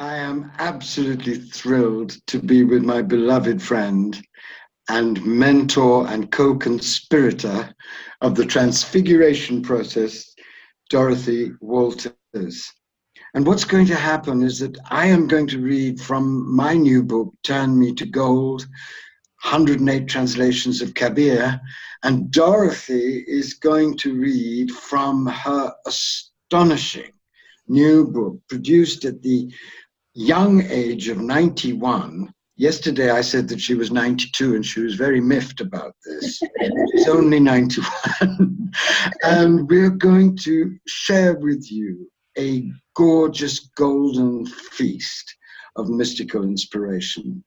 I am absolutely thrilled to be with my beloved friend and mentor and co-conspirator of the transfiguration process, Dorothy Walters. And what's going to happen is that I am going to read from my new book, Turn Me to Gold, 108 translations of Kabir, and Dorothy is going to read from her astonishing new book, produced at the young age of 91. Yesterday I said that she was 92 and she was very miffed about this. She's only 91. And we're going to share with you a gorgeous golden feast of mystical inspiration.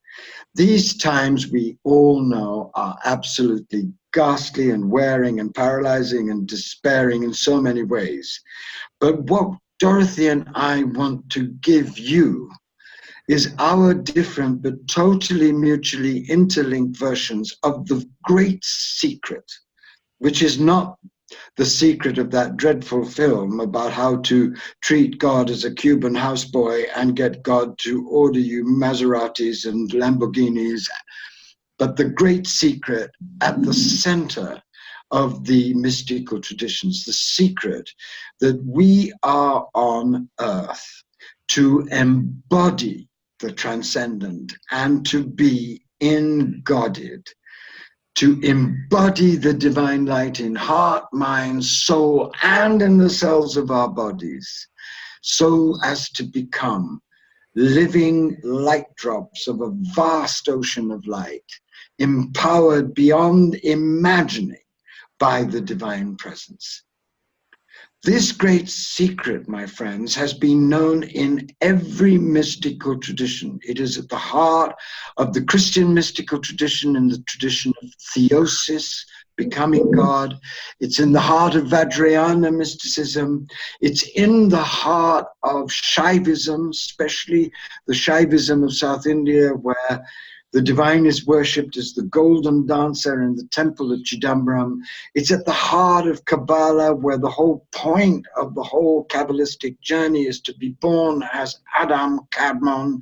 These times, we all know, are absolutely ghastly and wearing and paralyzing and despairing in so many ways. But what Dorothy and I want to give you is our different but totally mutually interlinked versions of the great secret, which is not the secret of that dreadful film about how to treat God as a Cuban houseboy and get God to order you Maseratis and Lamborghinis, but the great secret at the center of the mystical traditions, the secret that we are on earth to embody the transcendent and to be in-godded, to embody the divine light in heart, mind, soul, and in the cells of our bodies, so as to become living light drops of a vast ocean of light, empowered beyond imagining by the divine presence. This great secret, my friends, has been known in every mystical tradition. It is at the heart of the Christian mystical tradition and the tradition of theosis, becoming God. It's in the heart of Vajrayana mysticism. It's in the heart of Shaivism, especially the Shaivism of South India, where the divine is worshipped as the golden dancer in the temple of Chidambaram. It's at the heart of Kabbalah, where the whole point of the whole Kabbalistic journey is to be born as Adam Kadmon.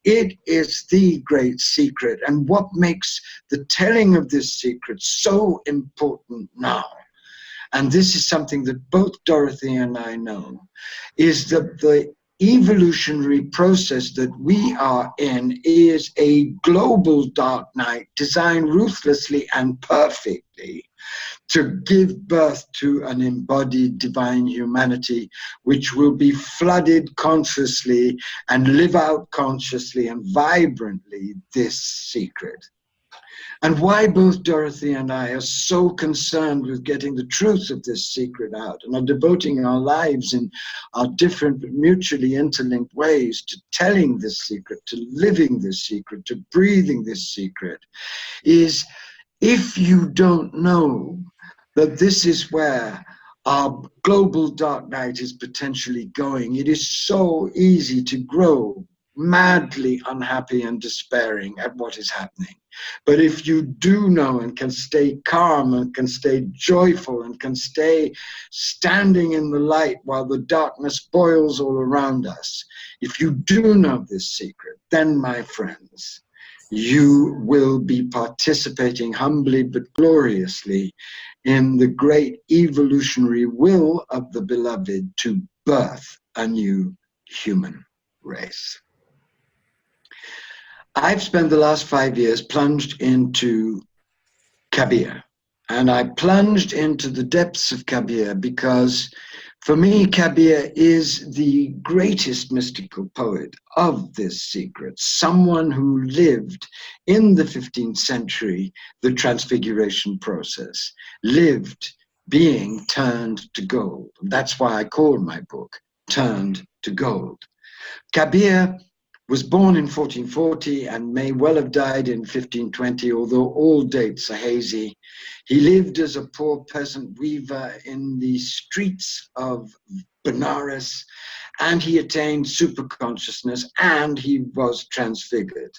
It is the great secret. And what makes the telling of this secret so important now, and this is something that both Dorothy and I know, is that the evolutionary process that we are in is a global dark night designed ruthlessly and perfectly to give birth to an embodied divine humanity, which will be flooded consciously and live out consciously and vibrantly this secret. And why both Dorothy and I are so concerned with getting the truth of this secret out and are devoting our lives in our different but mutually interlinked ways to telling this secret, to living this secret, to breathing this secret, is if you don't know that this is where our global dark night is potentially going, it is so easy to grow madly unhappy and despairing at what is happening. But if you do know and can stay calm and can stay joyful and can stay standing in the light while the darkness boils all around us, if you do know this secret, then, my friends, you will be participating humbly but gloriously in the great evolutionary will of the beloved to birth a new human race. I've spent the last 5 years plunged into Kabir, and I plunged into the depths of Kabir because for me, Kabir is the greatest mystical poet of this secret, someone who lived in the 15th century, the transfiguration process, lived being turned to gold. That's why I call my book Turned to Gold. Kabir was born in 1440 and may well have died in 1520, although all dates are hazy. He lived as a poor peasant weaver in the streets of Benares, and he attained superconsciousness, and he was transfigured.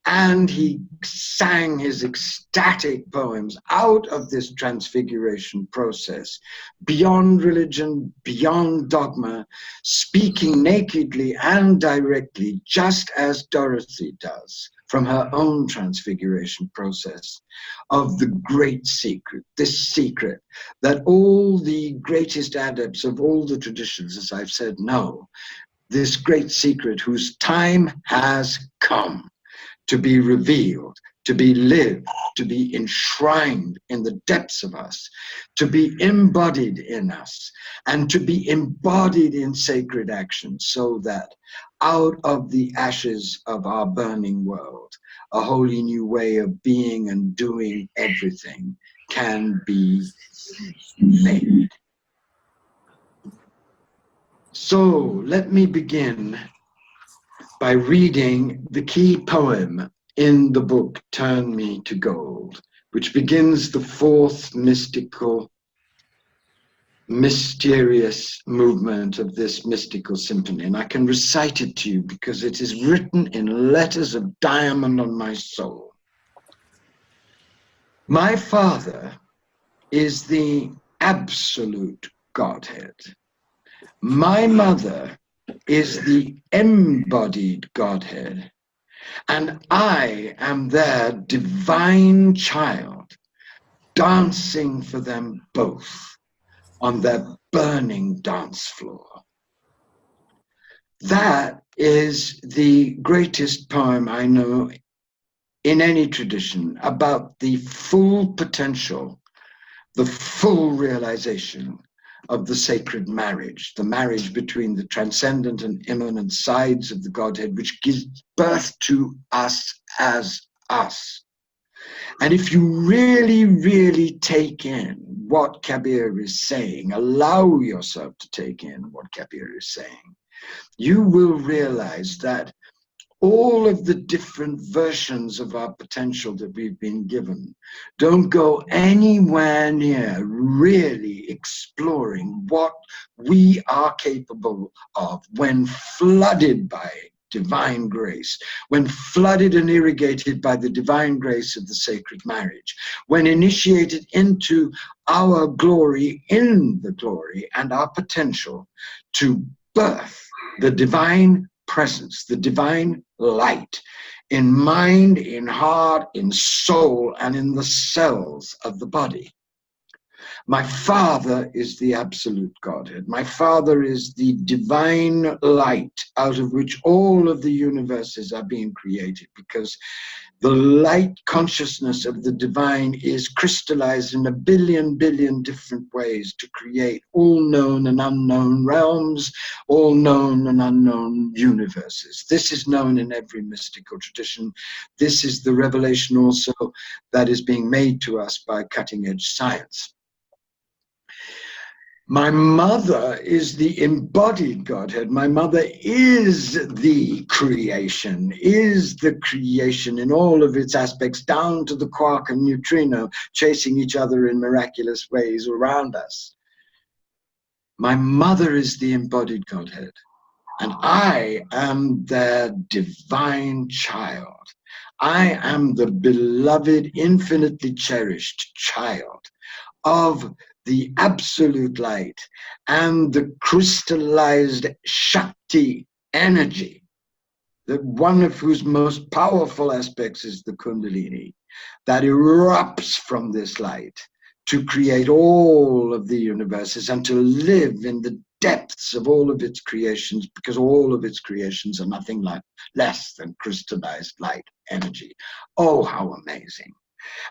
And he sang his ecstatic poems out of this transfiguration process, beyond religion, beyond dogma, speaking nakedly and directly, just as Dorothy does from her own transfiguration process, of the great secret, this secret that all the greatest adepts of all the traditions, as I've said, know, this great secret whose time has come to be revealed, to be lived, to be enshrined in the depths of us, to be embodied in us, and to be embodied in sacred action, so that out of the ashes of our burning world, a wholly new way of being and doing everything can be made. So let me begin by reading the key poem in the book, Turn Me to Gold, which begins the fourth mysterious movement of this mystical symphony. And I can recite it to you because it is written in letters of diamond on my soul. My Father is the absolute Godhead. My mother is the embodied Godhead, and I am their divine child, dancing for them both on their burning dance floor. That is the greatest poem I know in any tradition about the full potential, the full realization of the sacred marriage, the marriage between the transcendent and immanent sides of the Godhead, which gives birth to us as us. And if you really, really take in what Kabir is saying, allow yourself to take in what Kabir is saying, you will realize that all of the different versions of our potential that we've been given don't go anywhere near really exploring what we are capable of when flooded by divine grace, when flooded and irrigated by the divine grace of the sacred marriage, when initiated into our glory in the glory and our potential to birth the divine presence, the divine light in mind, in heart, in soul, and in the cells of the body. My Father is the absolute Godhead. My Father is the divine light out of which all of the universes are being created, because the light consciousness of the divine is crystallized in a billion different ways to create all known and unknown realms, all known and unknown universes. This is known in every mystical tradition. This is the revelation also that is being made to us by cutting-edge science. My mother is the embodied Godhead. My mother is the creation in all of its aspects, down to the quark and neutrino chasing each other in miraculous ways around us. My mother is the embodied Godhead, and I am their divine child. I am the beloved, infinitely cherished child of the absolute light and the crystallized Shakti energy, that one of whose most powerful aspects is the Kundalini, that erupts from this light to create all of the universes and to live in the depths of all of its creations, because all of its creations are nothing less than crystallized light energy. Oh, how amazing.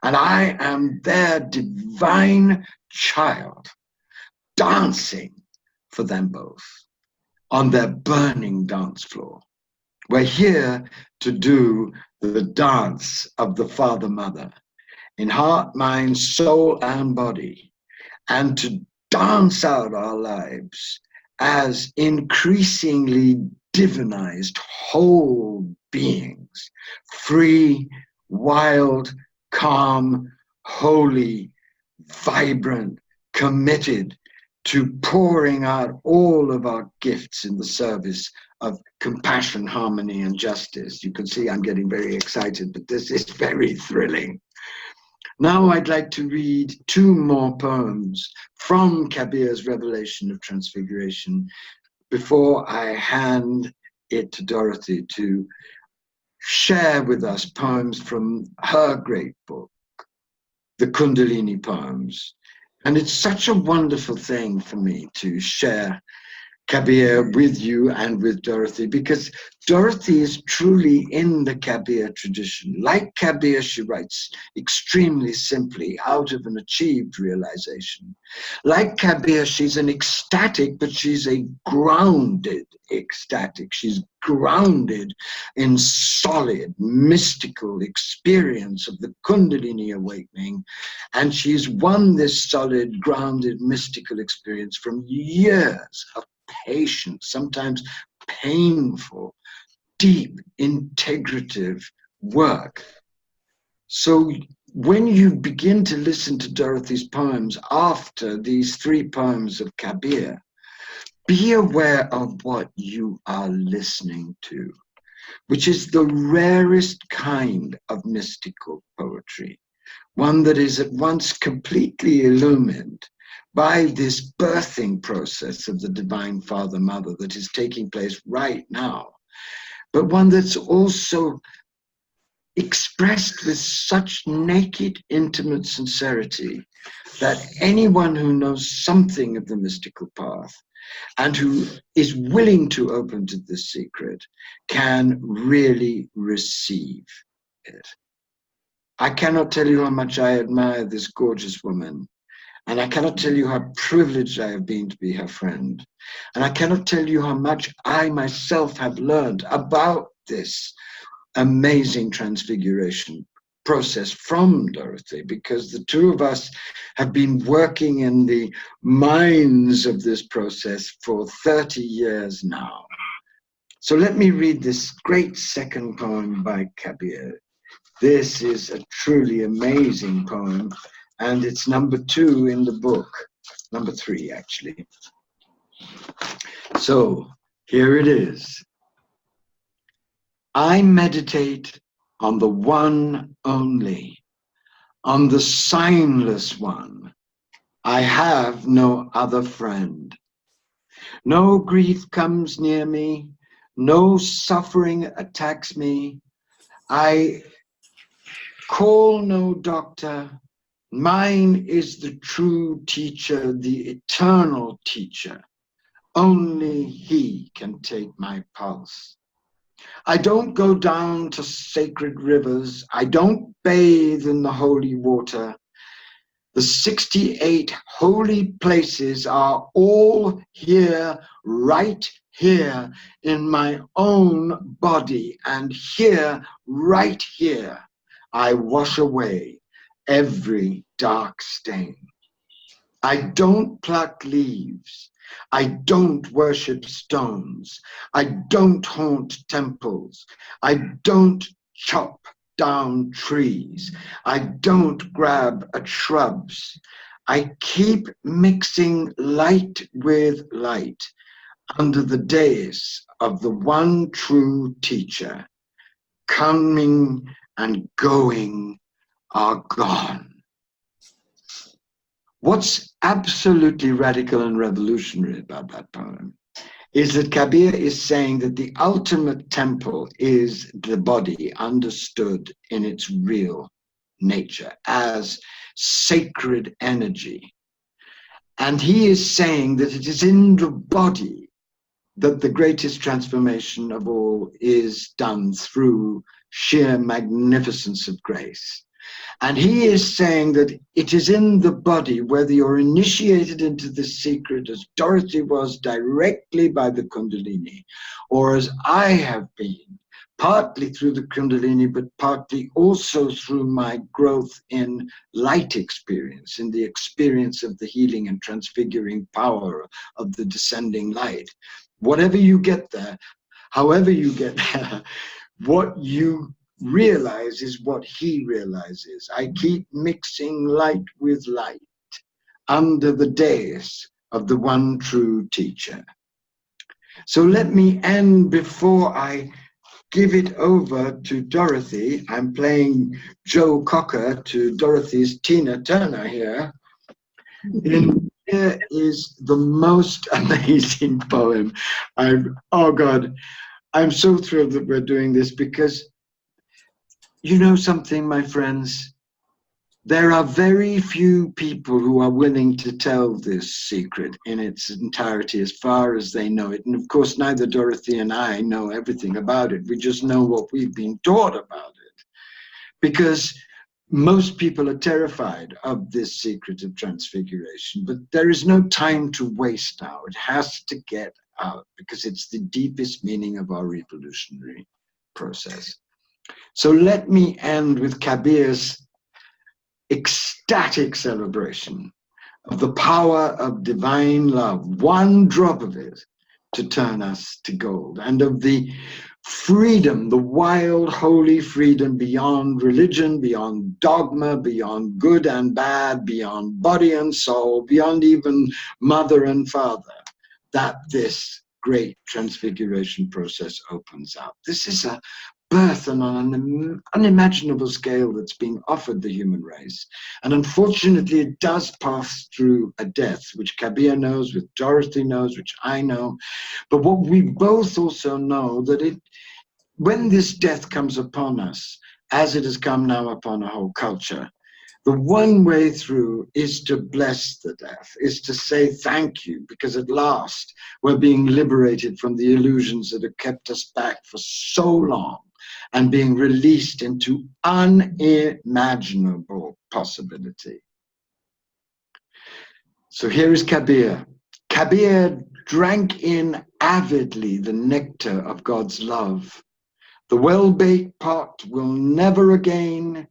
And I am their divine child, dancing for them both on their burning dance floor. We're here to do the dance of the Father-Mother in heart, mind, soul, and body, and to dance out our lives as increasingly divinized whole beings, free, wild, calm, holy, vibrant, committed to pouring out all of our gifts in the service of compassion, harmony, and justice. You can see I'm getting very excited, but this is very thrilling. Now I'd like to read 2 more poems from Kabir's Revelation of Transfiguration before I hand it to Dorothy to share with us poems from her great book, the Kundalini poems. And it's such a wonderful thing for me to share Kabir with you and with Dorothy, because Dorothy is truly in the Kabir tradition. Like Kabir, she writes extremely simply out of an achieved realization. Like Kabir, she's an ecstatic, but she's a grounded ecstatic. She's grounded in solid, mystical experience of the Kundalini awakening. And she's won this solid, grounded, mystical experience from years of patient, sometimes painful, deep, integrative work. So when you begin to listen to Dorothy's poems after these 3 poems of Kabir, be aware of what you are listening to, which is the rarest kind of mystical poetry, one that is at once completely illumined by this birthing process of the Divine Father Mother that is taking place right now, but one that's also expressed with such naked, intimate sincerity that anyone who knows something of the mystical path and who is willing to open to this secret can really receive it. I cannot tell you how much I admire this gorgeous woman. And I cannot tell you how privileged I have been to be her friend. And I cannot tell you how much I myself have learned about this amazing transfiguration process from Dorothy, because the 2 of us have been working in the minds of this process for 30 years now. So let me read this great 2nd poem by Kabir. This is a truly amazing poem. And it's number 2 in the book, number 3 actually. So here it is. I meditate on the one only, on the signless one. I have no other friend. No grief comes near me, no suffering attacks me. I call no doctor. Mine is the true teacher, the eternal teacher. Only he can take my pulse. I don't go down to sacred rivers. I don't bathe in the holy water. The 68 holy places are all here, right here in my own body. And here, right here, I wash away every dark stain. I don't pluck leaves. I don't worship stones. I don't haunt temples. I don't chop down trees. I don't grab at shrubs. I keep mixing light with light under the dais of the one true teacher. Coming and going are gone. What's absolutely radical and revolutionary about that poem is that Kabir is saying that the ultimate temple is the body understood in its real nature as sacred energy. And he is saying that it is in the body that the greatest transformation of all is done through sheer magnificence of grace. And he is saying that it is in the body, whether you're initiated into this secret as Dorothy was directly by the Kundalini, or as I have been, partly through the Kundalini, but partly also through my growth in light experience, in the experience of the healing and transfiguring power of the descending light. Whatever you get there, however you get there, what you realize is what he realizes. I keep mixing light with light under the dais of the one true teacher. So let me end before I give it over to Dorothy. I'm playing Joe Cocker to Dorothy's Tina Turner here. Here is the most amazing poem. Oh God, I'm so thrilled that we're doing this, because you know something, my friends? There are very few people who are willing to tell this secret in its entirety as far as they know it. And of course, neither Dorothy and I know everything about it. We just know what we've been taught about it. Because most people are terrified of this secret of transfiguration, but there is no time to waste now. It has to get out, because it's the deepest meaning of our evolutionary process. So let me end with Kabir's ecstatic celebration of the power of divine love, one drop of it to turn us to gold, and of the freedom, the wild, holy freedom beyond religion, beyond dogma, beyond good and bad, beyond body and soul, beyond even mother and father, that this great transfiguration process opens up. This is a birth on an unimaginable scale that's being offered the human race. And unfortunately, it does pass through a death, which Kabir knows, which Dorothy knows, which I know. But what we both also know, that when this death comes upon us, as it has come now upon a whole culture, the one way through is to bless the death, is to say thank you, because at last we're being liberated from the illusions that have kept us back for so long, and being released into unimaginable possibility. So here is Kabir. Kabir drank in avidly the nectar of God's love. The well-baked pot will never again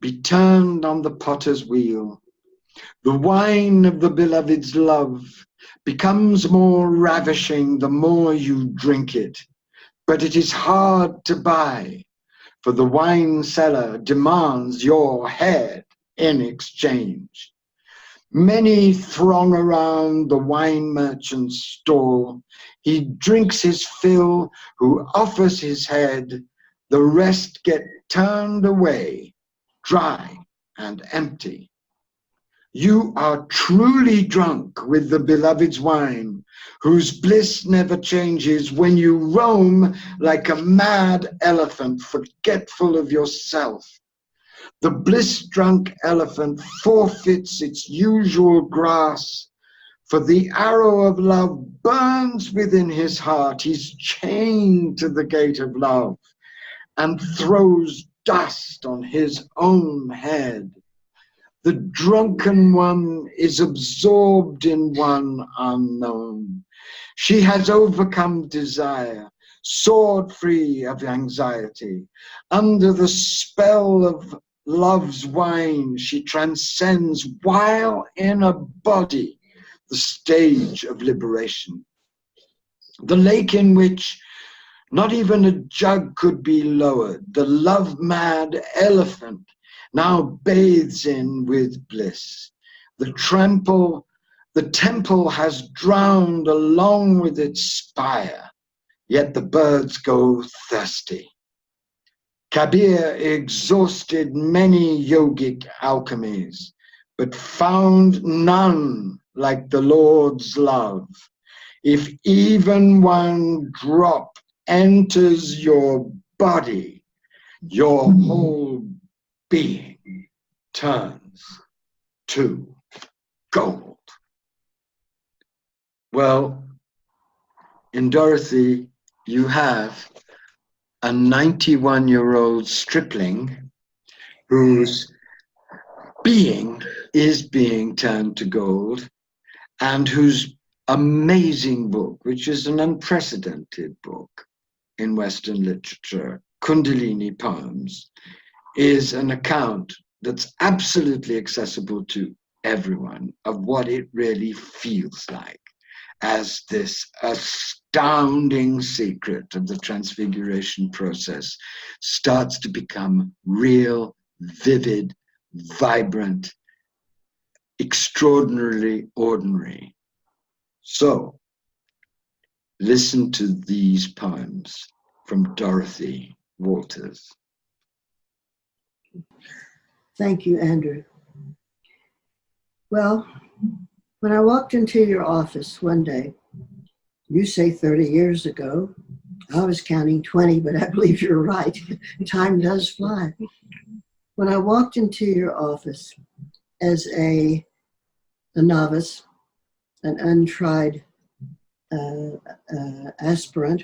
be turned on the potter's wheel. The wine of the beloved's love becomes more ravishing the more you drink it, but it is hard to buy, for the wine seller demands your head in exchange. Many throng around the wine merchant's stall. He drinks his fill, who offers his head. The rest get turned away, dry and empty. You are truly drunk with the beloved's wine, whose bliss never changes, when you roam like a mad elephant, forgetful of yourself. The bliss-drunk elephant forfeits its usual grass, for the arrow of love burns within his heart. He's chained to the gate of love and throws dust on his own head. The drunken one is absorbed in one unknown. She has overcome desire, soared free of anxiety. Under the spell of love's wine, she transcends, while in a body, the stage of liberation. The lake in which not even a jug could be lowered, the love-mad elephant now bathes in with bliss. The temple has drowned along with its spire, yet the birds go thirsty. Kabir exhausted many yogic alchemies, but found none like the Lord's love. If even one drop enters your body, your whole being turns to gold. Well, in Dorothy, you have a 91-year-old stripling whose being is being turned to gold, and whose amazing book, which is an unprecedented book in Western literature, Kundalini Poems, is an account that's absolutely accessible to everyone of what it really feels like as this astounding secret of the transfiguration process starts to become real, vivid, vibrant, extraordinarily ordinary So, listen to these poems from Dorothy Walters. Thank you, Andrew. Well, when I walked into your office one day, you say 30 years ago, I was counting 20, but I believe you're right. Time does fly. When I walked into your office as a novice, an untried aspirant,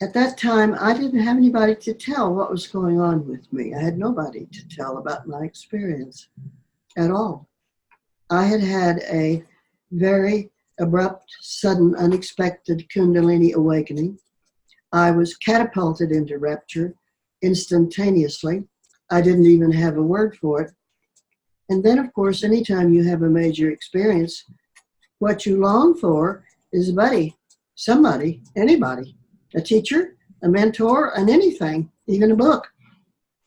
at that time, I didn't have anybody to tell what was going on with me. I had nobody to tell about my experience at all. I had had a very abrupt, sudden, unexpected Kundalini awakening. I was catapulted into rapture instantaneously. I didn't even have a word for it. And then, of course, anytime you have a major experience, what you long for is a buddy, somebody, anybody, a teacher, a mentor, and anything, even a book,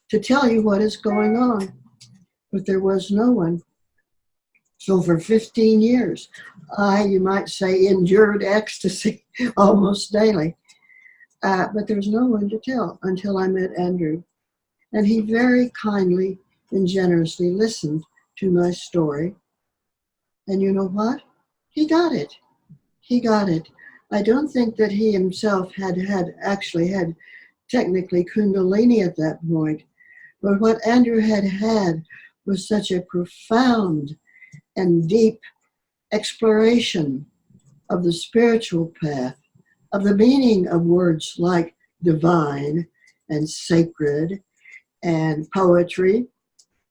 to tell you what is going on. But there was no one. So for 15 years, you might say, endured ecstasy almost daily. But there was no one to tell until I met Andrew. And he very kindly and generously listened to my story. And you know what? He got it. He got it. I don't think that he himself had actually had technically Kundalini at that point. But what Andrew had was such a profound and deep exploration of the spiritual path, of the meaning of words like divine and sacred and poetry,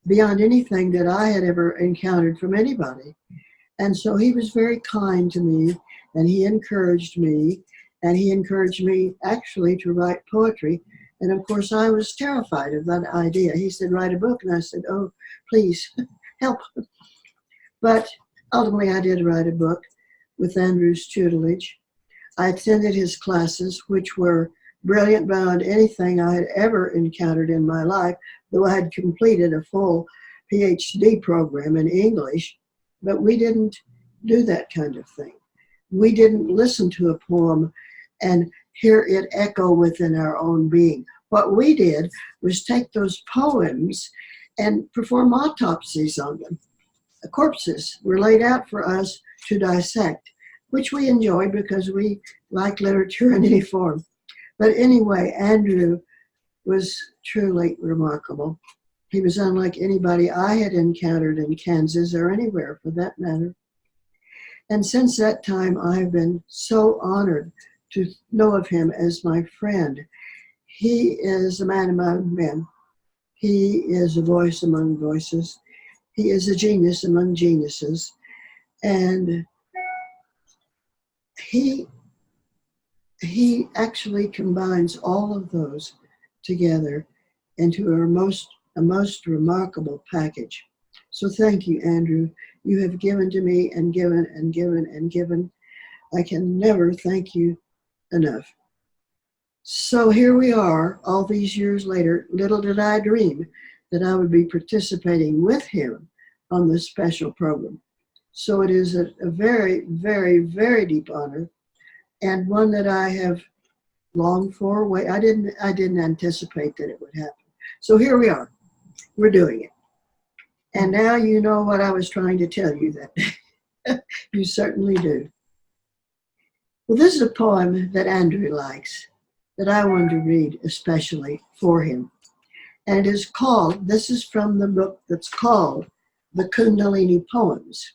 beyond anything that I had ever encountered from anybody. And so he was very kind to me, and he encouraged me, actually to write poetry. And of course, I was terrified of that idea. He said, write a book. And I said, oh, please, help. But ultimately, I did write a book with Andrew's tutelage. I attended his classes, which were brilliant beyond anything I had ever encountered in my life, though I had completed a full PhD program in English. But we didn't do that kind of thing. We didn't listen to a poem and hear it echo within our own being. What we did was take those poems and perform autopsies on them. The corpses were laid out for us to dissect, which we enjoyed because we like literature in any form. But anyway, Andrew was truly remarkable. He was unlike anybody I had encountered in Kansas or anywhere for that matter. And since that time, I've been so honored to know of him as my friend. He is a man among men. He is a voice among voices. He is a genius among geniuses. And he actually combines all of those together into a most remarkable package. So thank you, Andrew. You have given to me and given and given and given. I can never thank you enough. So here we are, all these years later. Little did I dream that I would be participating with him on this special program. So it is a very, very, very deep honor, and one that I have longed for. I didn't anticipate that it would happen. So here we are. We're doing it. And now you know what I was trying to tell you that day. You certainly do. Well, this is a poem that Andrew likes, that I wanted to read especially for him. And it is called, this is from the book that's called The Kundalini Poems.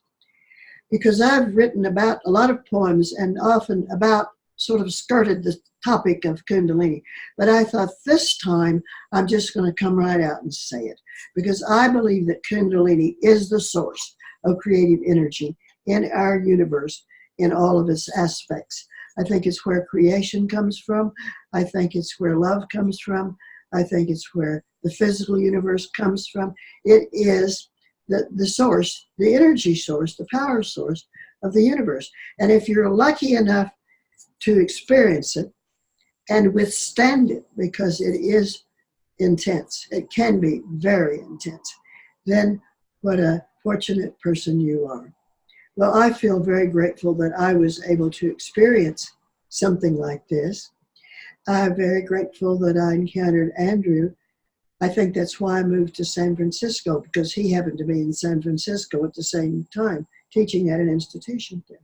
Because I've written about a lot of poems and often about sort of skirted the topic of Kundalini. But I thought this time I'm just going to come right out and say it. Because I believe that Kundalini is the source of creative energy in our universe in all of its aspects. I think it's where creation comes from. I think it's where love comes from. I think it's where the physical universe comes from. It is the source, the energy source, the power source of the universe. And if you're lucky enough to experience it and withstand it, because it is intense, it can be very intense, then what a fortunate person you are. Well, I feel very grateful that I was able to experience something like this. I'm very grateful that I encountered Andrew. I think that's why I moved to San Francisco, because he happened to be in San Francisco at the same time, teaching at an institution there.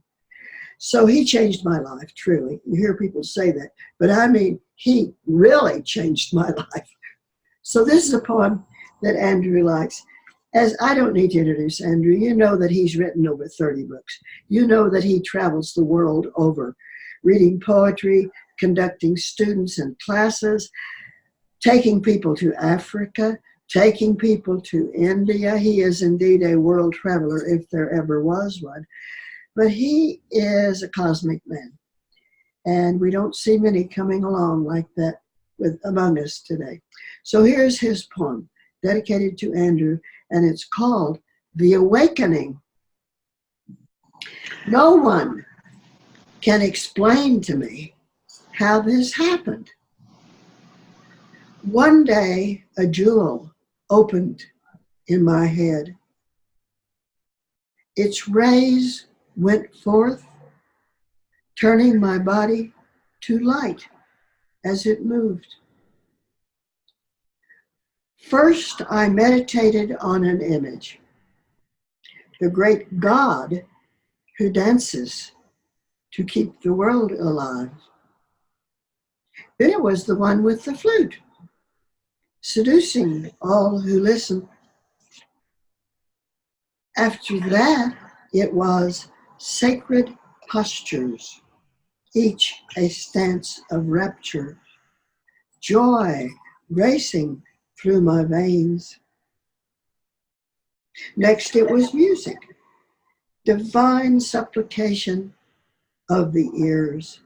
So he changed my life, truly. You hear people say that, but I mean, he really changed my life. So this is a poem that Andrew likes. As I don't need to introduce Andrew, you know that he's written over 30 books. You know that he travels the world over, reading poetry, conducting students and classes, taking people to Africa, taking people to India. He is indeed a world traveler, if there ever was one. But he is a cosmic man. And we don't see many coming along like that among us today. So here's his poem, dedicated to Andrew, and it's called The Awakening. No one can explain to me how this happened. One day, a jewel opened in my head. Its rays went forth, turning my body to light as it moved. First, I meditated on an image, the great God who dances to keep the world alive. Then it was the one with the flute, seducing all who listen. After that, it was sacred postures, each a stance of rapture, joy racing through my veins. Next, it was music, divine supplication of the ears,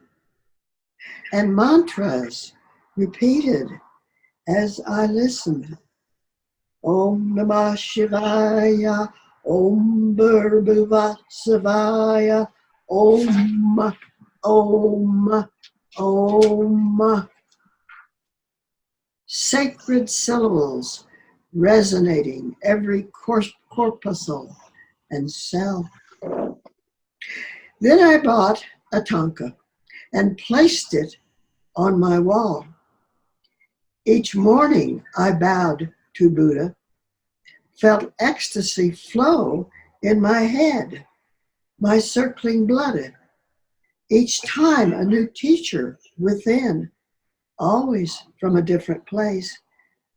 and mantras repeated as I listened. Om Namah Shivaya, Om Bhurbhuva Savaya, Om, Om, Om. Sacred syllables resonating every corpuscle and cell. Then I bought a tanka and placed it on my wall. Each morning I bowed to Buddha, felt ecstasy flow in my head, my circling blood. Each time a new teacher within, always from a different place,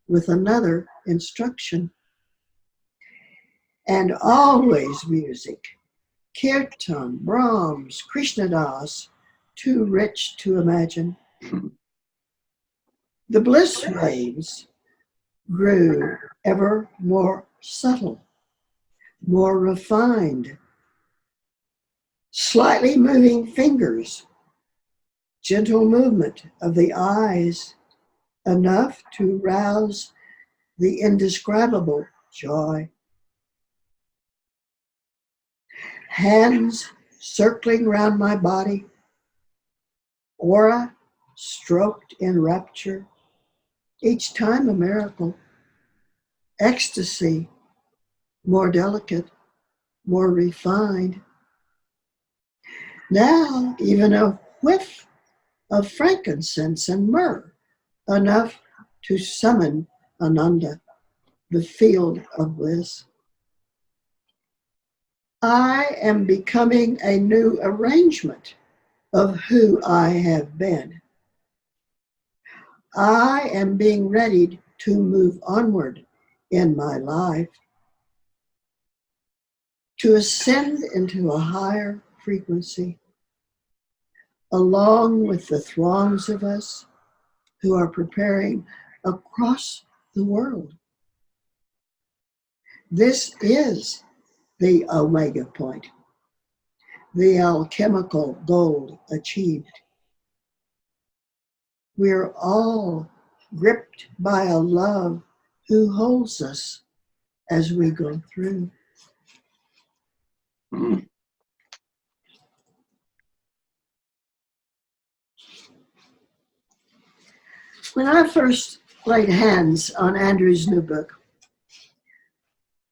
with another instruction. And always music, Kirtan, Brahms, Krishnadas, too rich to imagine. The bliss waves grew ever more subtle, more refined. Slightly moving fingers, gentle movement of the eyes, enough to rouse the indescribable joy. Hands circling round my body, aura stroked in rapture, each time a miracle. Ecstasy, more delicate, more refined. Now, even a whiff of frankincense and myrrh, enough to summon Ananda, the field of bliss. I am becoming a new arrangement of who I have been. I am being readied to move onward in my life, to ascend into a higher frequency, along with the throngs of us who are preparing across the world. This is the omega point, the alchemical goal achieved. We're all gripped by a love who holds us as we go through. Mm. When I first laid hands on Andrew's new book,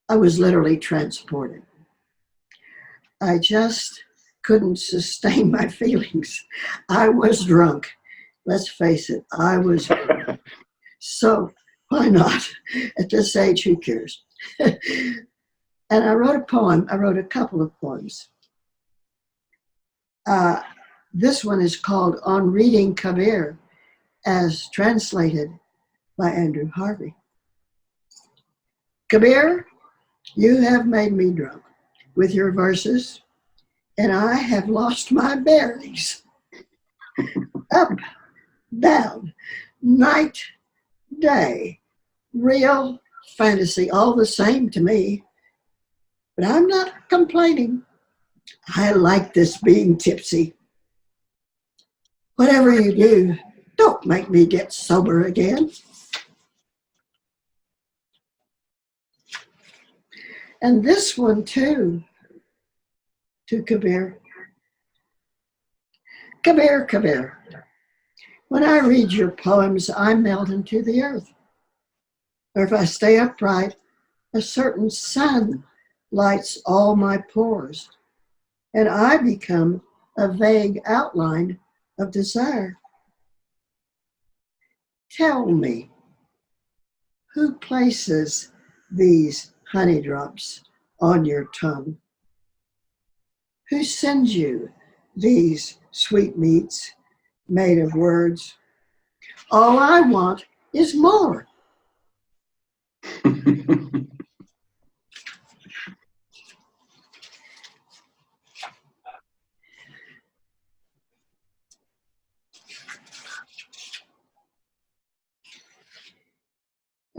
I was literally transported. I just couldn't sustain my feelings. I was drunk. Let's face it, I was. So why not? At this age, who cares? And I wrote a poem. I wrote a couple of poems. This one is called On Reading Kabir, as translated by Andrew Harvey. Kabir, you have made me drunk with your verses, and I have lost my bearings. Up, down, night, day, real, fantasy, all the same to me. But I'm not complaining. I like this being tipsy. Whatever you do, don't make me get sober again. And this one too, to Kabir. Kabir, Kabir. When I read your poems, I melt into the earth. Or if I stay upright, a certain sun lights all my pores, and I become a vague outline of desire. Tell me, who places these honey drops on your tongue? Who sends you these sweetmeats made of words? All I want is more.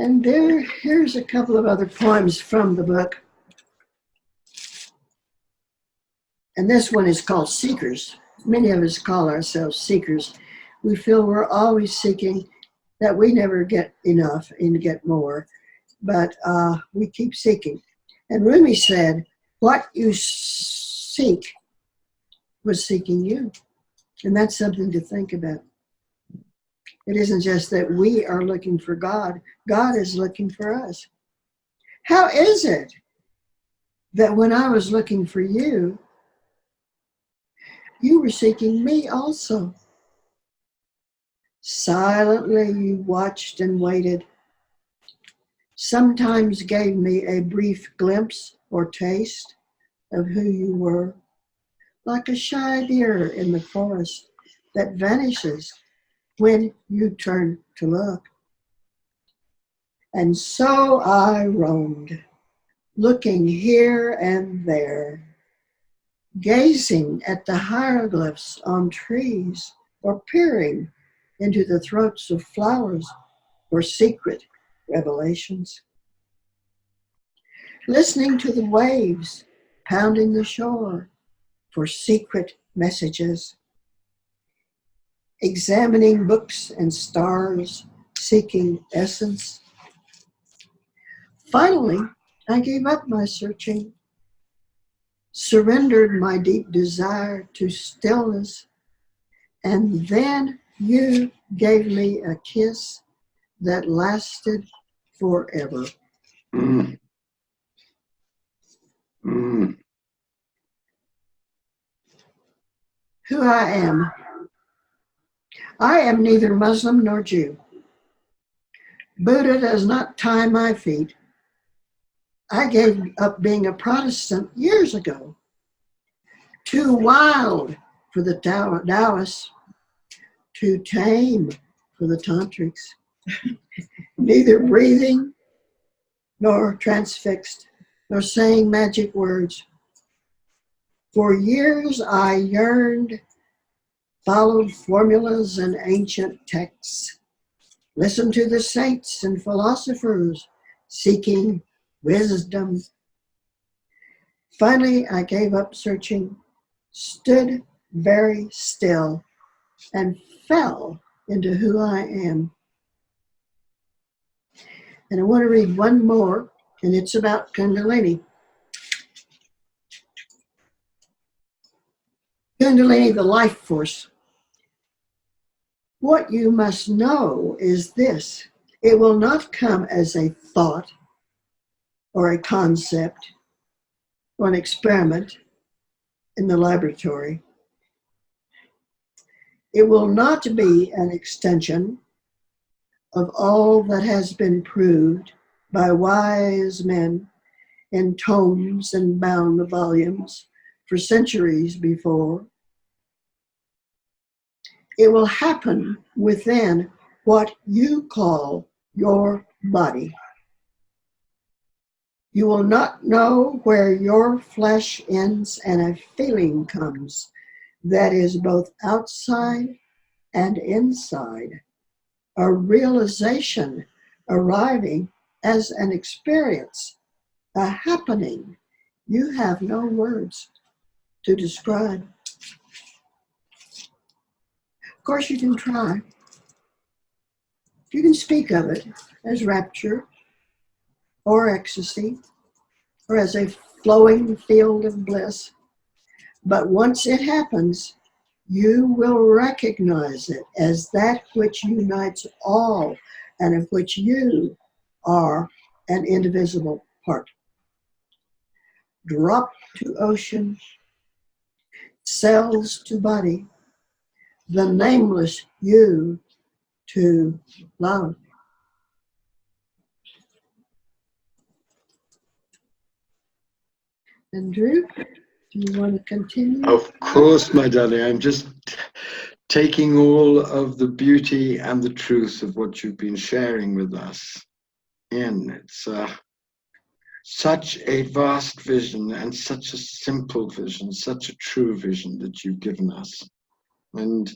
And here's a couple of other poems from the book. And this one is called Seekers. Many of us call ourselves seekers. We feel we're always seeking, that we never get enough and get more, but we keep seeking. And Rumi said, what you seek was seeking you. And that's something to think about. It isn't just that we are looking for God. God is looking for us. How is it that when I was looking for you, you were seeking me also? Silently you watched and waited, sometimes gave me a brief glimpse or taste of who you were, like a shy deer in the forest that vanishes when you turn to look. And so I roamed, looking here and there, gazing at the hieroglyphs on trees, or peering into the throats of flowers for secret revelations, listening to the waves pounding the shore for secret messages, examining books and stars, seeking essence. Finally, I gave up my searching, surrendered my deep desire to stillness, and then you gave me a kiss that lasted forever. Mm. Mm. Who I am. I am neither Muslim nor Jew. Buddha does not tie my feet. I gave up being a Protestant years ago. Too wild for the Taoists, too tame for the Tantrics. Neither breathing nor transfixed, nor saying magic words. For years I yearned, followed formulas and ancient texts, listened to the saints and philosophers seeking wisdom. Finally, I gave up searching, stood very still, and fell into who I am. And I want to read one more, and it's about Kundalini. Kundalini, the life force. What you must know is this: it will not come as a thought or a concept or an experiment. in the laboratory. It will not be an extension of all that has been proved by wise men in tomes and bound volumes for centuries before. It will happen within what you call your body. You will not know where your flesh ends and a feeling comes that is both outside and inside, a realization arriving as an experience, a happening you have no words to describe. Of course, you can try. You can speak of it as rapture or ecstasy or as a flowing field of bliss. But once it happens, you will recognize it as that which unites all and of which you are an indivisible part. Drop to ocean, cells to body, the nameless you to love. Andrew, do you want to continue? Of course, my darling. I'm just taking all of the beauty and the truth of what you've been sharing with us in. It's such a vast vision and such a simple vision, such a true vision that you've given us. And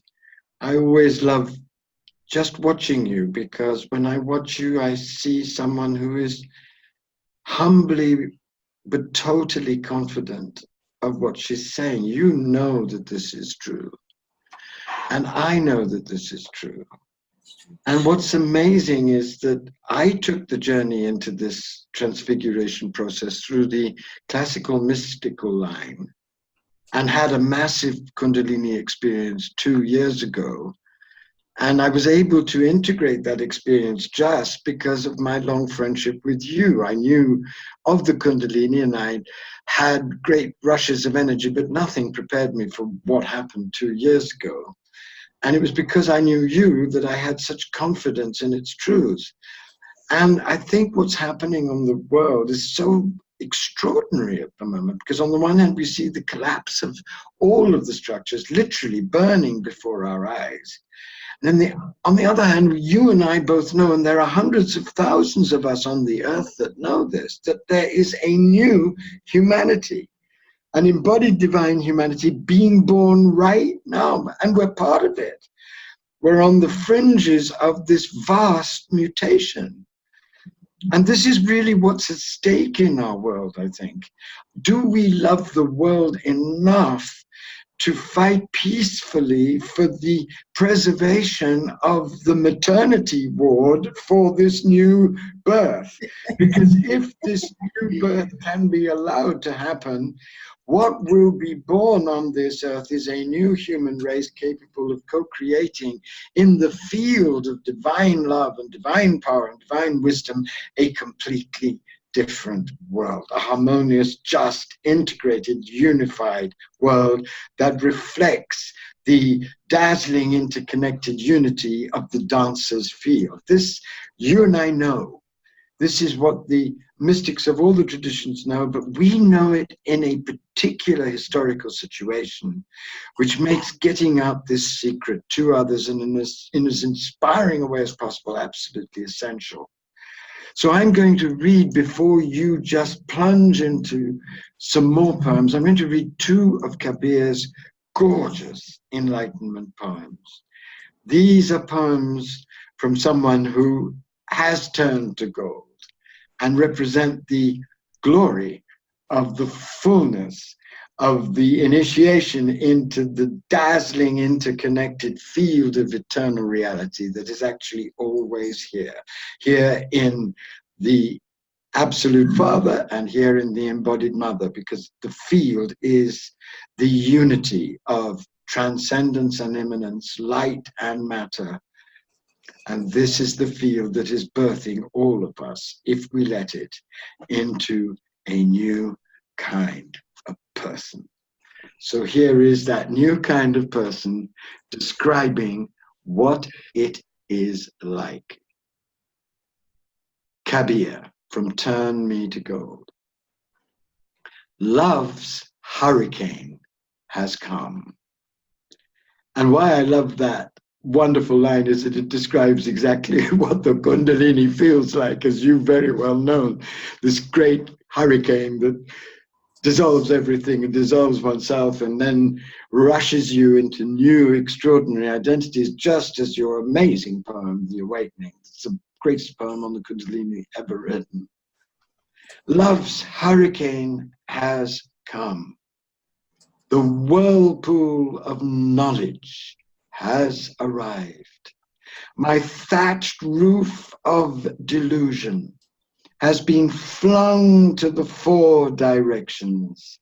I always love just watching you, because when I watch you, I see someone who is humbly but totally confident of what she's saying. You know that this is true. And I know that this is true. And what's amazing is that I took the journey into this transfiguration process through the classical mystical line and had a massive Kundalini experience 2 years ago. And I was able to integrate that experience just because of my long friendship with you. I knew of the Kundalini and I had great rushes of energy, but nothing prepared me for what happened 2 years ago. And it was because I knew you that I had such confidence in its truth. And I think what's happening on the world is so extraordinary at the moment, because on the one hand, we see the collapse of all of the structures literally burning before our eyes. And then on the other hand, you and I both know, and there are hundreds of thousands of us on the earth that know this, that there is a new humanity, an embodied divine humanity being born right now, and we're part of it. We're on the fringes of this vast mutation. And this is really what's at stake in our world, I think. Do we love the world enough to fight peacefully for the preservation of the maternity ward for this new birth? Because if this new birth can be allowed to happen, what will be born on this earth is a new human race capable of co-creating in the field of divine love and divine power and divine wisdom a completely different world, a harmonious, just, integrated, unified world that reflects the dazzling, interconnected unity of the dancer's field. This, you and I know. This is what the mystics of all the traditions know, but we know it in a particular historical situation, which makes getting out this secret to others in as inspiring a way as possible absolutely essential. So I'm going to read, before you just plunge into some more poems, I'm going to read 2 of Kabir's gorgeous Enlightenment poems. These are poems from someone who has turned to gold and represent the glory of the fullness of the initiation into the dazzling, interconnected field of eternal reality that is actually always here in the Absolute Father and here in the Embodied Mother, because the field is the unity of transcendence and immanence, light and matter. And this is the field that is birthing all of us, if we let it, into a new kind of person. So here is that new kind of person describing what it is like. Kabir from Turn Me to Gold. Love's hurricane has come. And why I love that wonderful line is that it describes exactly what the Kundalini feels like, as you very well know, this great hurricane that dissolves everything and dissolves oneself and then rushes you into new extraordinary identities, just as your amazing poem, The Awakening. It's the greatest poem on the Kundalini ever written. Love's hurricane has come. The whirlpool of knowledge has arrived. My thatched roof of delusion has been flung to the four directions.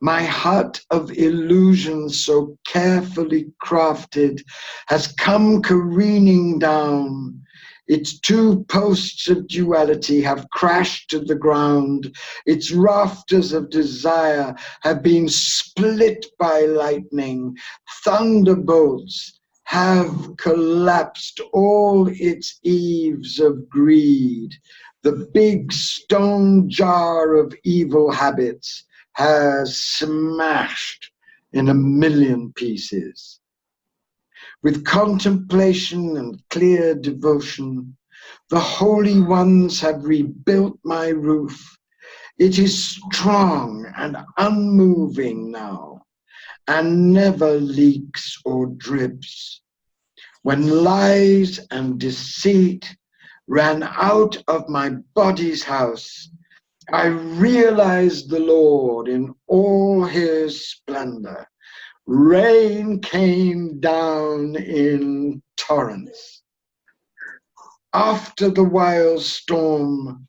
My hut of illusion, so carefully crafted, has come careening down. Its two posts of duality have crashed to the ground. Its rafters of desire have been split by lightning. Thunderbolts have collapsed all its eaves of greed. The big stone jar of evil habits has smashed in a million pieces. With contemplation and clear devotion, the holy ones have rebuilt my roof. It is strong and unmoving now, and never leaks or drips. When lies and deceit ran out of my body's house, I realized the Lord in all his splendor. Rain came down in torrents. After the wild storm,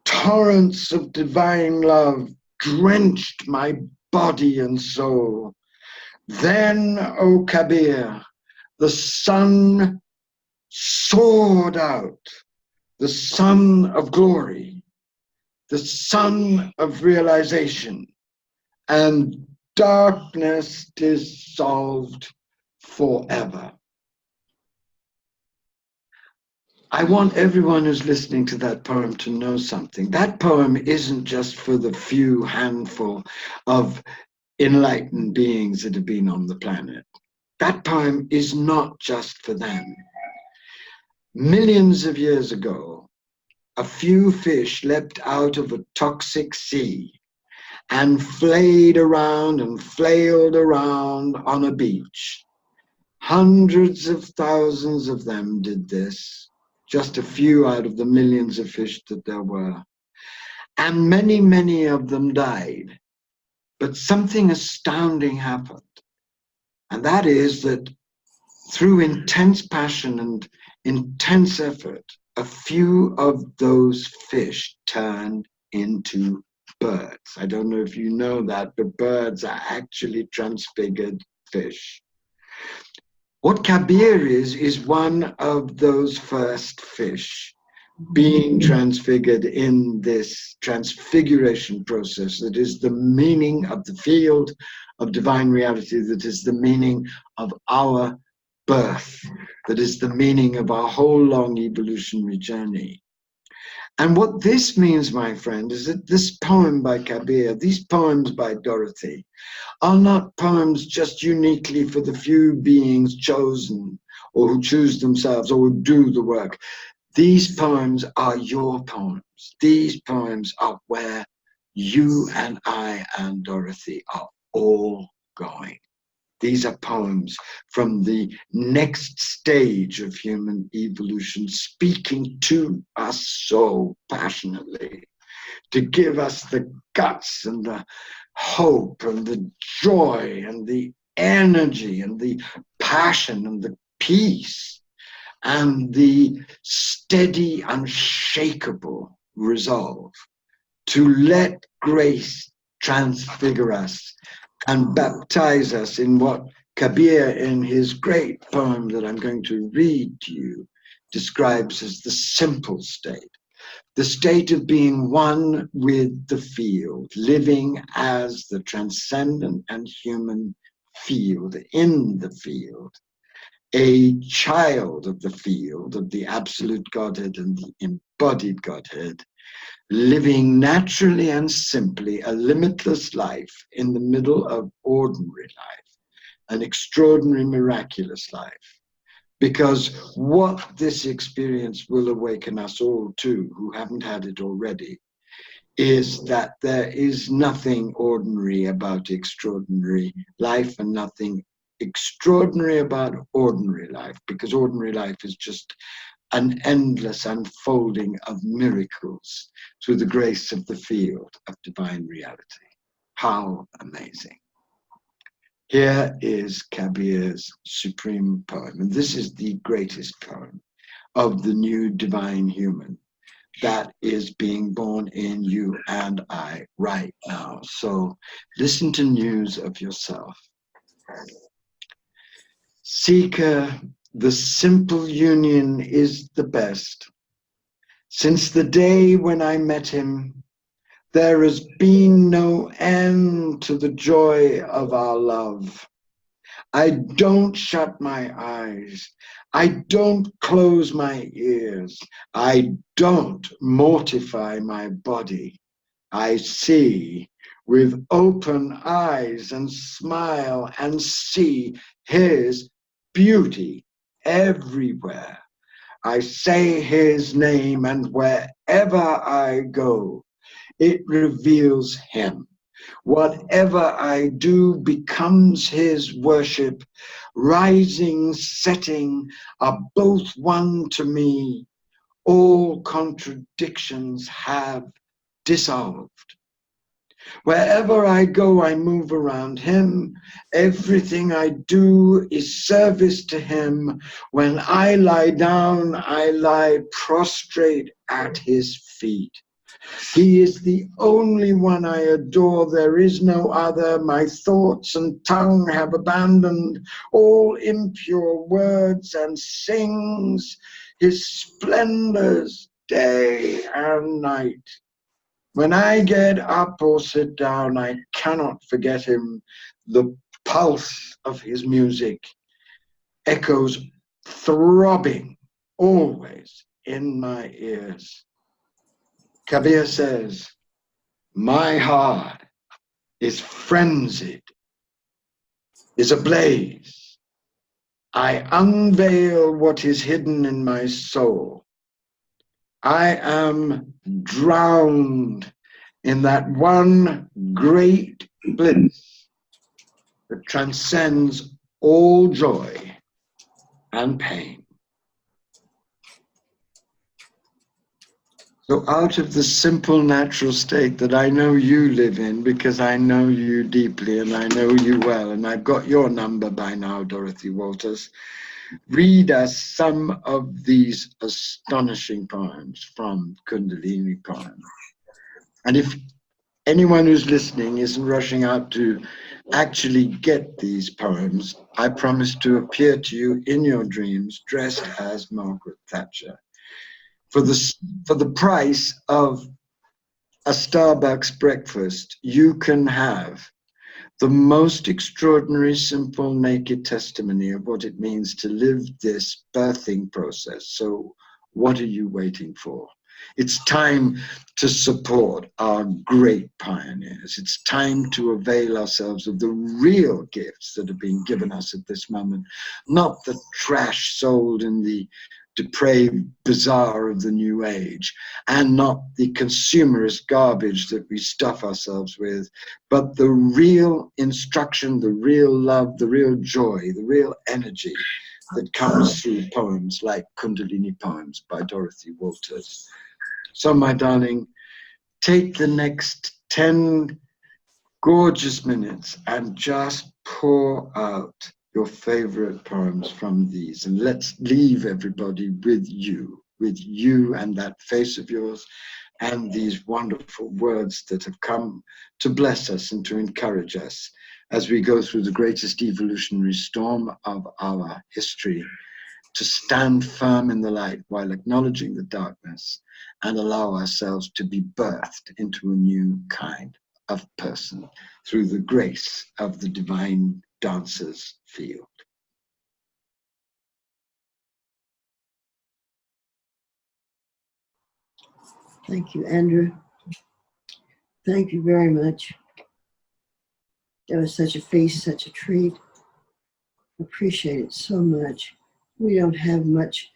torrents of divine love drenched my body and soul. Then, O Kabir, the sun soared out, the sun of glory, the sun of realization, and darkness dissolved forever. I want everyone who's listening to that poem to know something. That poem isn't just for the few handful of enlightened beings that have been on the planet. That poem is not just for them. Millions of years ago, a few fish leapt out of a toxic sea and flayed around and flailed around on a beach. Hundreds of thousands of them did this, just a few out of the millions of fish that there were. And many, many of them died. But something astounding happened. And that is that through intense passion and intense effort, a few of those fish turned into birds. I don't know if you know that, but birds are actually transfigured fish. What Kabir is one of those first fish being transfigured in this transfiguration process that is the meaning of the field of divine reality, that is the meaning of our birth, that is the meaning of our whole long evolutionary journey. And what this means, my friend, is that this poem by Kabir, these poems by Dorothy, are not poems just uniquely for the few beings chosen or who choose themselves or who do the work. These poems are your poems. These poems are where you and I and Dorothy are all going. These are poems from the next stage of human evolution, speaking to us so passionately, to give us the guts and the hope and the joy and the energy and the passion and the peace and the steady, unshakable resolve to let grace transfigure us and baptize us in what Kabir, in his great poem that I'm going to read to you, describes as the simple state. the state of being one with the field, living as the transcendent and human field, in the field, a child of the field, of the absolute Godhead and the embodied Godhead, living naturally and simply a limitless life in the middle of ordinary life, an extraordinary, miraculous life. Because what this experience will awaken us all to, who haven't had it already, is that there is nothing ordinary about extraordinary life and nothing extraordinary about ordinary life, because ordinary life is just an endless unfolding of miracles through the grace of the field of divine reality. How amazing. Here is Kabir's supreme poem, and this is the greatest poem of the new divine human that is being born in you and I right now. So listen to news of yourself. Seeker, the simple union is the best. Since the day when I met him, there has been no end to the joy of our love. I don't shut my eyes. I don't close my ears. I don't mortify my body. I see with open eyes and smile and see his beauty everywhere. I say his name, and wherever I go, it reveals him. Whatever I do becomes his worship. Rising, setting are both one to me. All contradictions have dissolved. Wherever I go, I move around him. Everything I do is service to him. When I lie down, I lie prostrate at his feet. He is the only one I adore. There is no other. My thoughts and tongue have abandoned all impure words and sings his splendors day and night. When I get up or sit down, I cannot forget him. The pulse of his music echoes throbbing always in my ears. Kabir says, my heart is frenzied, is ablaze. I unveil what is hidden in my soul. I am drowned in that one great bliss that transcends all joy and pain. So out of the simple natural state that I know you live in, because I know you deeply and I know you well, and I've got your number by now, Dorothy Walters, read us some of these astonishing poems from Kundalini poems. And if anyone who's listening isn't rushing out to actually get these poems, I promise to appear to you in your dreams dressed as Margaret Thatcher. For the price of a Starbucks breakfast, you can have the most extraordinary, simple, naked testimony of what it means to live this birthing process. So what are you waiting for? It's time to support our great pioneers. It's time to avail ourselves of the real gifts that have been given us at this moment, not the trash sold in the depraved bazaar of the new age, and not the consumerist garbage that we stuff ourselves with, but the real instruction, the real love, the real joy, the real energy that comes through poems like Kundalini poems by Dorothy Walters. So, my darling, take the next 10 gorgeous minutes and just pour out your favorite poems from these, and let's leave everybody with you and that face of yours and these wonderful words that have come to bless us and to encourage us as we go through the greatest evolutionary storm of our history to stand firm in the light while acknowledging the darkness and allow ourselves to be birthed into a new kind of person through the grace of the divine dancer's field. Thank you, Andrew. Thank you very much. It was such a feast, such a treat. Appreciate it so much. We don't have much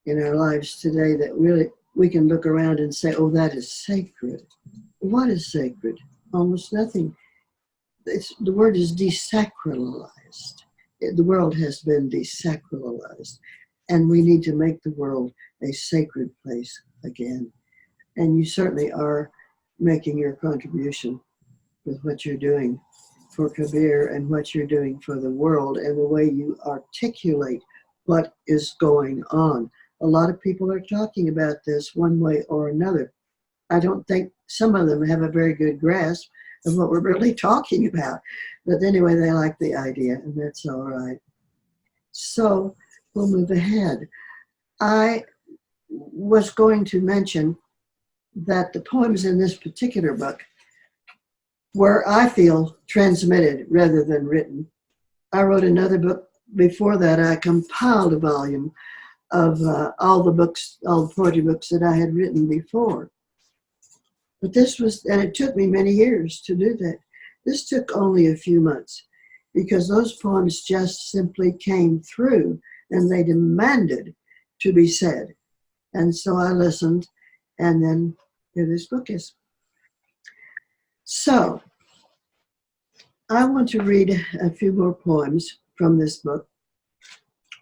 in our lives today that really we can look around and say, oh, that is sacred. What is sacred? Almost nothing. The word is desacralized. The world has been desacralized, and we need to make the world a sacred place again. And you certainly are making your contribution with what you're doing for Kabir and what you're doing for the world and the way you articulate what is going on. A lot of people are talking about this one way or another. I don't think some of them have a very good grasp of what we're really talking about. But anyway, they like the idea, and that's all right. So we'll move ahead. I was going to mention that the poems in this particular book were, I feel, transmitted rather than written. I wrote another book before that. I compiled a volume of all the poetry books that I had written before. But this was, and it took me many years to do that. This took only a few months because those poems just simply came through and they demanded to be said. And so I listened, and then here this book is. So I want to read a few more poems from this book,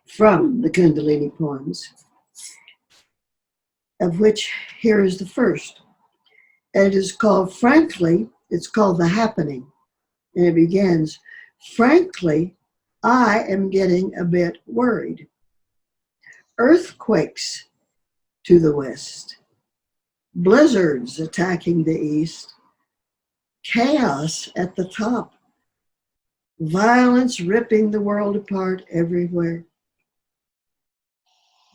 from the Kundalini poems, of which here is the first. It is called, frankly, it's called The Happening. And it begins, frankly, I am getting a bit worried. Earthquakes to the west, blizzards attacking the east, chaos at the top, violence ripping the world apart everywhere.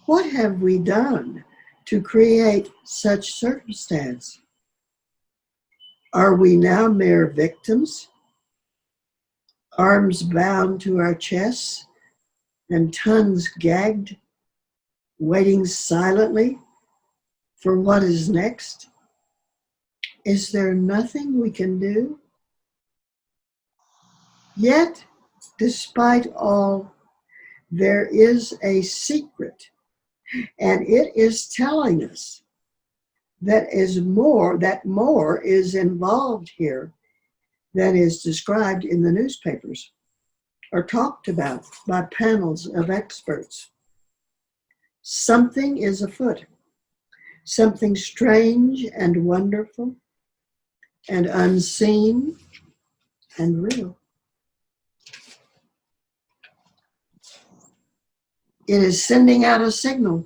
What have we done to create such circumstance? Are we now mere victims, arms bound to our chests and tongues gagged, waiting silently for what is next? Is there nothing we can do? Yet, despite all, there is a secret, and it is telling us that more is involved here than is described in the newspapers or talked about by panels of experts. Something is afoot, something strange and wonderful and unseen and real. It is sending out a signal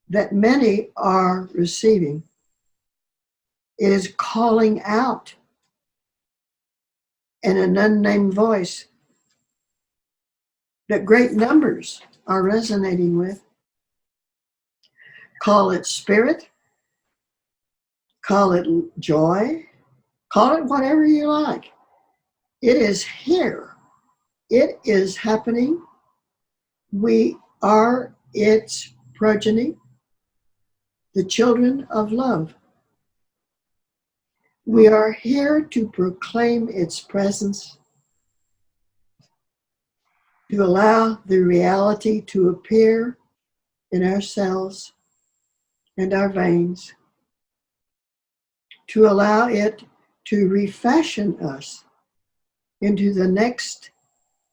that many are receiving. It is calling out in an unnamed voice that great numbers are resonating with. Call it spirit, call it joy, call it whatever you like. It is here. It is happening. We are its progeny, the children of love. We are here to proclaim its presence, to allow the reality to appear in our cells and our veins, to allow it to refashion us into the next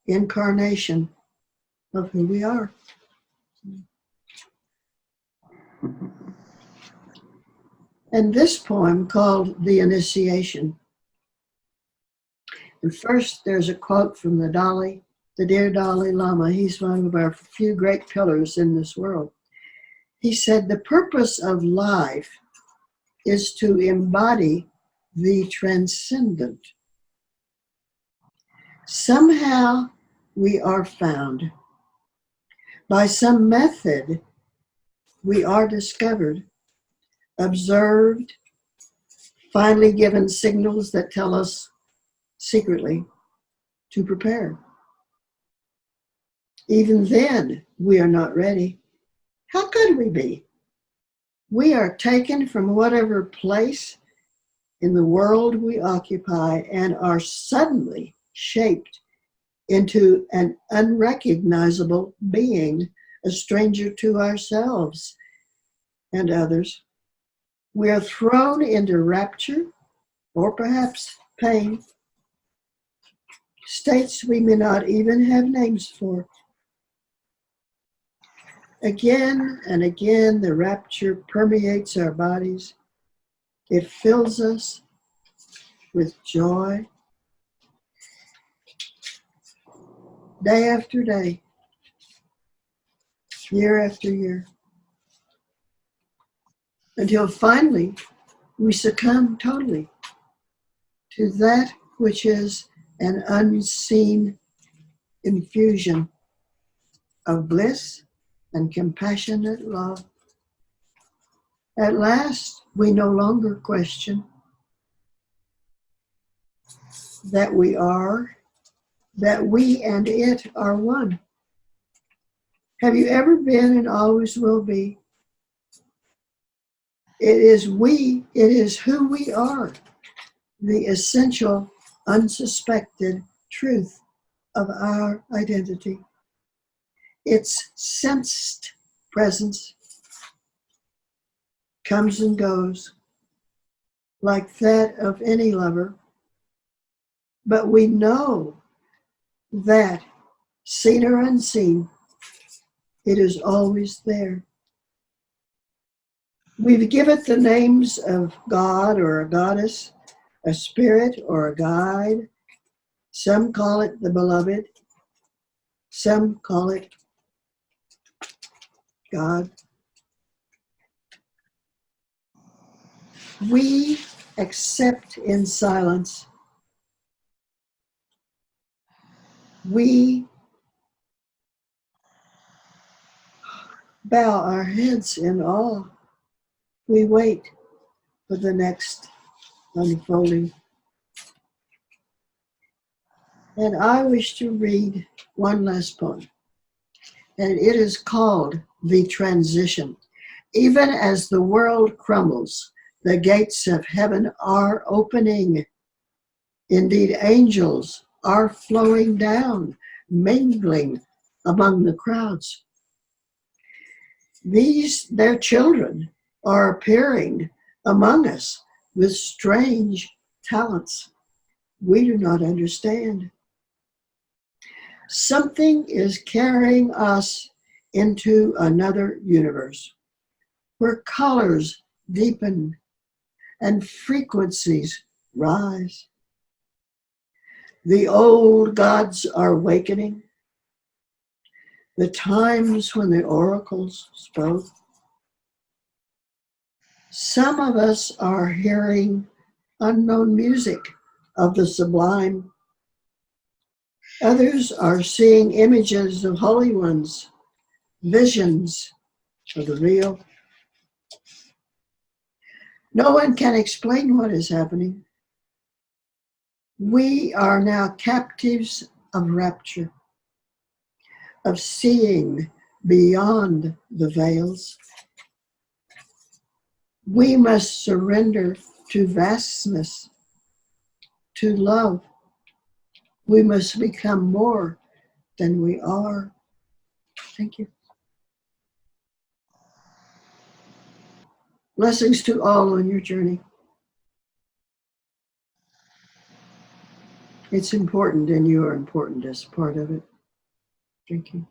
incarnation of who we are. And this poem called The Initiation. And first there's a quote from the dear Dalai Lama. He's one of our few great pillars in this world. He said, the purpose of life is to embody the transcendent. Somehow we are found. By some method, we are discovered, observed, finally given signals that tell us secretly to prepare. Even then, we are not ready. How could we be? We are taken from whatever place in the world we occupy and are suddenly shaped into an unrecognizable being, a stranger to ourselves and others. We are thrown into rapture or perhaps pain, states we may not even have names for. Again and again, the rapture permeates our bodies. It fills us with joy day after day, year after year, until finally we succumb totally to that which is an unseen infusion of bliss and compassionate love. At last, we no longer question that we and it are one. Have you ever been and always will be? It is who we are, the essential, unsuspected truth of our identity. Its sensed presence comes and goes like that of any lover, but we know that, seen or unseen, it is always there. We give it the names of God or a goddess, a spirit or a guide. Some call it the beloved. Some call it God. We accept in silence. We bow our heads in awe. We wait for the next unfolding. And I wish to read one last poem, and it is called The Transition. Even as the world crumbles, the gates of heaven are opening. Indeed, angels are flowing down, mingling among the crowds. Their children, are appearing among us with strange talents we do not understand. Something is carrying us into another universe where colors deepen and frequencies rise. The old gods are awakening, the times when the oracles spoke. Some of us are hearing unknown music of the sublime. Others are seeing images of holy ones, visions of the real. No one can explain what is happening. We are now captives of rapture, of seeing beyond the veils. We must surrender to vastness, to love. We must become more than we are. Thank you. Blessings to all on your journey. It's important, and you are important as part of it. Thank you.